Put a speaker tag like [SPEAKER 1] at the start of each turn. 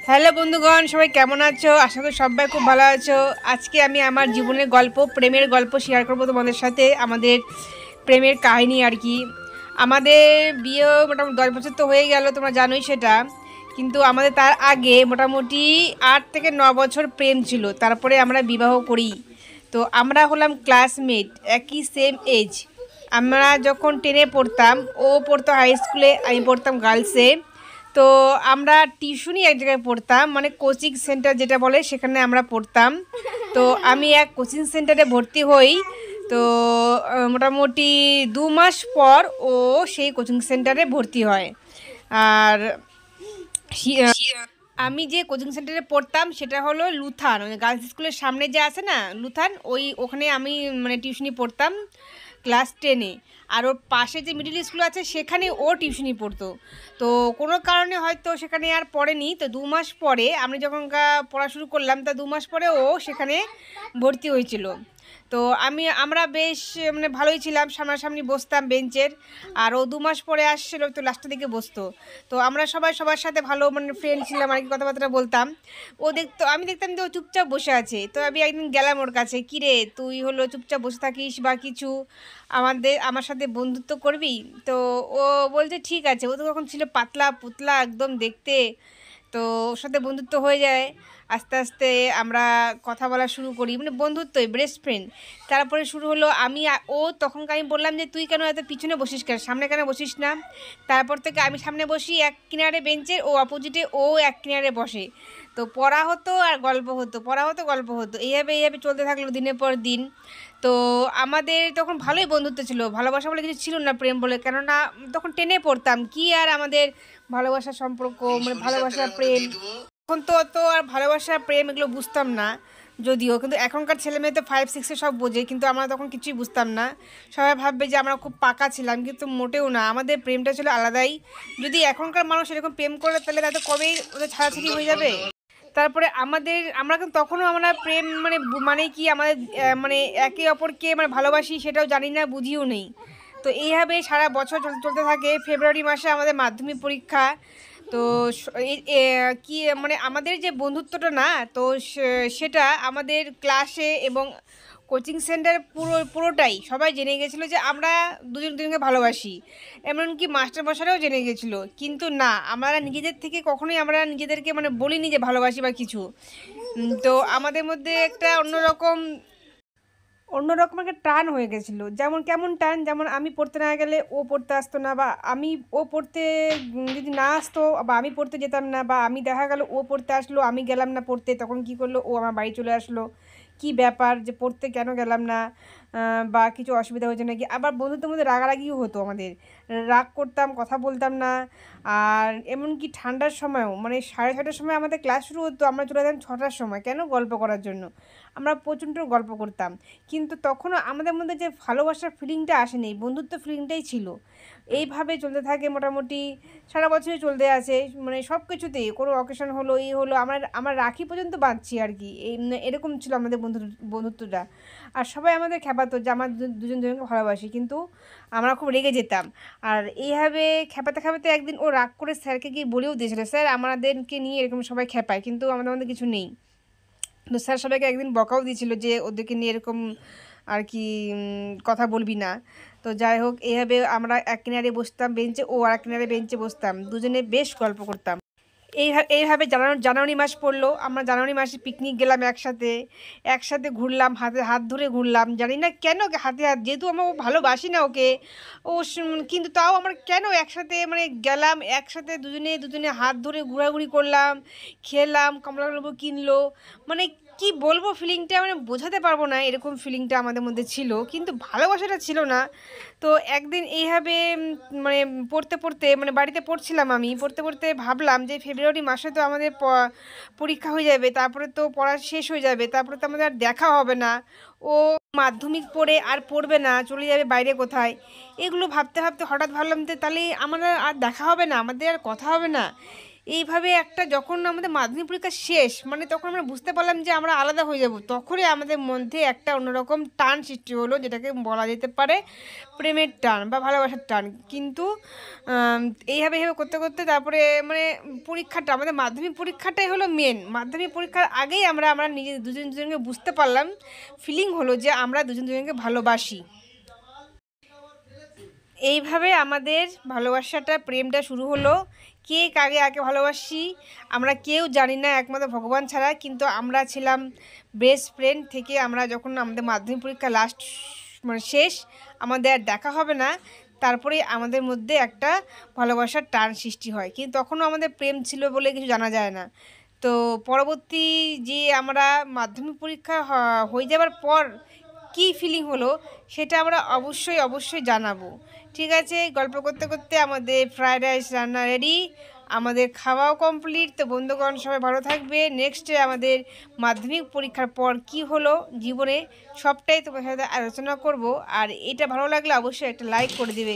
[SPEAKER 1] Hello বন্ধুগণ, সবাই কেমন আছো? আশা করি সবাই খুব ভালো আছো। আজকে আমি আমার জীবনের গল্প, প্রেমের গল্প শেয়ার করবো তোমাদের সাথে। আমাদের প্রেমের কাহিনী আর কি। আমাদের বিয়ে মোটামুটি 10 বছর তো হয়ে গেল, তোমরা জানোই সেটা। কিন্তু আমাদের তার আগে মোটামুটি 8 থেকে 9 বছর প্রেম ছিল, তারপরে আমরা বিবাহ করি। তো আমরা হলাম ক্লাসমেট, একই সেম এজ। আমরা যখন 10-এ পড়তাম, ও পড়তো হাই স্কুলে, আমি পড়তাম গার্লসে। তো আমরা টিউশনই এক জায়গায় পড়তাম, মানে কোচিং সেন্টার যেটা বলে সেখানে আমরা পড়তাম। তো আমি এক কোচিং সেন্টারে ভর্তি হই। তো মোটামুটি 2 মাস পর ও সেই কোচিং সেন্টারে ভর্তি হয়। আর আমি যে কোচিং সেন্টারে পড়তাম সেটা হলো লুথান, মানে গার্লস স্কুলের সামনে যে আছে না লুথান, ওখানে আমি মানে টিউশনি পড়তাম ক্লাস 10-এ। আর ওর পাশে যে মিডিল স্কুল আছে সেখানে ও টিউশনি পড়তো। তো কোনো কারণে হয়তো সেখানে আর পড়েনি। তো 2 মাস পরে আমি যখন পড়া শুরু করলাম, তা 2 মাস পরে ও সেখানে ভর্তি হয়েছিল। তো আমরা বেশ মানে ভালোই ছিলাম, সামনাসামনি বসতাম বেঞ্চের। আর ও 2 মাস পরে আসছিল, তো লাস্টের দিকে বসতো। তো আমরা সবাই সবার সাথে ভালো মানে ফ্রেন্ড ছিলাম আর কি, কথাবার্তা বলতাম। আমি দেখতাম যে ও চুপচাপ বসে আছে। তো আমি একদিন গেলাম ওর কাছে, কিরে তুই হলো চুপচাপ বসে থাকিস বা কিছু, আমার সাথে বন্ধুত্ব করবি? তো ও বলছে ঠিক আছে। ও তো তখন ছিল পাতলা পুতলা একদম দেখতে। তো ওর সাথে বন্ধুত্ব হয়ে যায়। আস্তে আস্তে আমরা কথা বলা শুরু করি, মানে বন্ধুত্বই, বেস্ট ফ্রেন্ড। তারপরে শুরু হলো ও তখনকার আমি বললাম যে তুই কেন এত পিছনে বসিস, কেন সামনে কেন বসিস না? তারপর থেকে আমি সামনে বসি এক কিনারে বেঞ্চের, ও অপোজিটে, ও এক কিনারে বসে। তো পড়া হতো আর গল্প হতো, পড়া হতো গল্প হতো, এইভাবে এইভাবে চলতে থাকলো দিনের পর দিন। তো আমাদের তখন ভালোই বন্ধুত্ব ছিল, ভালোবাসা বলে কিছু ছিল না, প্রেম বলে, কেননা তখন 10-এ পড়তাম, কি আর আমাদের ভালোবাসার সম্পর্ক, মানে ভালোবাসা প্রেম। তখন তো অত আর ভালোবাসা প্রেম এগুলো বুঝতাম না যদিও, কিন্তু এখনকার ছেলে মেয়ে তো 5-6-এ সব বোঝে, কিন্তু আমরা তখন কিছুই বুঝতাম না। সবাই ভাববে যে আমরা খুব পাকা ছিলাম, কিন্তু মোটেও না, আমাদের প্রেমটা ছিল আলাদাই। যদি এখনকার মানুষ এরকম প্রেম করে তাহলে তাদের কবেই ওদের ছাড়াছাড়ি হয়ে যাবে। তারপরে আমরা কিন্তু তখনও আমরা প্রেম মানে কি আমাদের মানে একে অপরকে মানে ভালোবাসি সেটাও জানি না, বুঝিও নেই। তো এইভাবে সারা বছর চলতে থাকে। ফেব্রুয়ারি মাসে আমাদের মাধ্যমিক পরীক্ষা। তো কি মানে আমাদের যে বন্ধুত্বটা না, তো সেটা আমাদের ক্লাসে এবং কোচিং সেন্টার পুরোটাই সবাই জেনে গেছিলো যে আমরা দুজন দুজনকে ভালোবাসি। এমনকি মাস্টারমশাইরাও জেনে গেছিলো, কিন্তু না, আমরা নিজেদের থেকে কখনোই আমরা নিজেদেরকে মানে বলিনি যে ভালোবাসি বা কিছু। তো আমাদের মধ্যে একটা অন্যরকম একটা টান হয়ে গেছিলো। যেমন কেমন টান, যেমন আমি পড়তে না গেলে ও পড়তে আসতো না, বা ও পড়তে যদি না আসতো বা আমি পড়তে যেতাম না, বা আমি দেখা গেল ও পড়তে আসলো আমি গেলাম না পড়তে, তখন কি করলো, ও আমার বাড়ি চলে আসলো। কি ব্যাপার যে পড়তে কেন গেলাম না, বা কিছু অসুবিধা হয়েছে নাকি। আবার বন্ধুদের মধ্যে রাগারাগিও হতো আমাদের, রাগ করতাম, কথা বলতাম না। আর এমনকি ঠান্ডার সময়ও, মানে 6:30টার সময় আমাদের ক্লাস শুরু হতো, আমরা চলে যেতাম 6টার সময়, কেন? গল্প করার জন্য। আমরা প্রচণ্ড গল্প করতাম। কিন্তু তখনও আমাদের মধ্যে যে ভালোবাসার ফিলিংটা আসেনি, বন্ধুত্ব ফিলিংটাই ছিল। এইভাবে চলতে থাকে মোটামুটি সারা বছরই চলতে আছে, মানে সব কিছুতেই কোনো অকেশন হলো, এই হলো, আমার রাখি পর্যন্ত বাঁধছি আর কি। এরকম ছিল আমাদের বন্ধুত্বটা। আর সবাই আমাদের খেপাতো যে আমরা দুজন দুজনকে ভালোবাসি, কিন্তু আমরা খুব রেগে যেতাম। আর এইভাবে খেপাতে খেপাতে একদিন ও রাগ করে স্যারকে গিয়ে বলেও দিয়েছিল, স্যার আমাদেরকে নিয়ে এরকম সবাই খেপায়, কিন্তু আমাদের মধ্যে কিছু নেই। তো স্যার সবাইকে একদিন বকাও দিয়েছিল যে ওদেরকে নিয়ে এরকম আর কি কথা বলবি না। তো যাই হোক, এইভাবে আমরা এক কিনারে বসতাম বেঞ্চে, ও আর এক কিনারে বেঞ্চে বসতাম, দুজনে বেশ গল্প করতাম। এইভাবে জানুয়ারি মাস পড়লো, আমরা জানুয়ারি মাসে পিকনিক গেলাম একসাথে। একসাথে ঘুরলাম, হাতে হাত ধরে ঘুরলাম, জানি না কেন হাতে হাত, যেহেতু আমরা ভালোবাসি না ওকে, কিন্তু তাও আমরা কেন একসাথে মানে গেলাম, একসাথে দুজনে দুজনে হাত ধরে ঘোরাঘুরি করলাম, খেলাম, কমলা লেবু কিনলো। মানে কি বলবো, ফিলিংটা মানে বোঝাতে পারবো না, এরকম ফিলিংটা আমাদের মধ্যে ছিল, কিন্তু ভালোবাসাটা ছিল না। তো একদিন এইভাবে মানে পড়তে পড়তে, মানে বাড়িতে পড়ছিলাম, আমি পড়তে পড়তে ভাবলাম যে ফেব্রুয়ারি মাসে তো আমাদের পরীক্ষা হয়ে যাবে, তারপরে তো পড়া শেষ হয়ে যাবে, তারপরে তো আমাদের আর দেখা হবে না। ও মাধ্যমিক পড়ে আর পড়বে না, চলে যাবে বাইরে কোথায়। এগুলো ভাবতে ভাবতে হঠাৎ ভাবলাম যে তাহলে আমাদের আর দেখা হবে না, আমাদের আর কথা হবে না। এইভাবে একটা যখন আমাদের মাধ্যমিক পরীক্ষা শেষ মানে তখন আমরা বুঝতে পারলাম যে আমরা আলাদা হয়ে যাব, তখনই আমাদের মধ্যে একটা অন্যরকম টান সৃষ্টি হলো, যেটাকে বলা যেতে পারে প্রেমের টান বা ভালোবাসার টান। কিন্তু এইভাবে এইভাবে করতে করতে তারপরে মানে পরীক্ষাটা, আমাদের মাধ্যমিক পরীক্ষাটাই হলো মেন। মাধ্যমিক পরীক্ষার আগেই আমরা নিজে দুজনকে বুঝতে পারলাম, ফিলিং হলো যে আমরা দুজনকে ভালোবাসি। এইভাবে আমাদের ভালোবাসাটা, প্রেমটা শুরু হলো। কে কাকে আগে ভালোবাসি আমরা কেউ জানি না, একমাত্র ভগবান ছাড়া। কিন্তু আমরা ছিলাম বেস্ট ফ্রেন্ড থেকে আমরা যখন আমাদের মাধ্যমিক পরীক্ষা লাস্ট মানে শেষ, আমাদের আর দেখা হবে না, তারপরে আমাদের মধ্যে একটা ভালোবাসার টান সৃষ্টি হয়। কিন্তু তখনও আমাদের প্রেম ছিল বলে কিছু জানা যায় না। তো পরবর্তী যে আমরা মাধ্যমিক পরীক্ষা হয়ে যাবার পর কী ফিলিং হলো সেটা আমরা অবশ্যই জানাবো। ঠিক আছে, গল্প করতে করতে আমাদের ফ্রায়েড রাইস রান্না রেডি, আমাদের খাওয়াও কমপ্লিট। তো বন্ধুগণ সবাই ভালো থাকবে। নেক্সটে আমাদের মাধ্যমিক পরীক্ষার পর কি হলো জীবনে সবটাই তোমার সাথে আলোচনা করব। আর এটা ভালো লাগলে অবশ্যই একটা লাইক করে দিবে।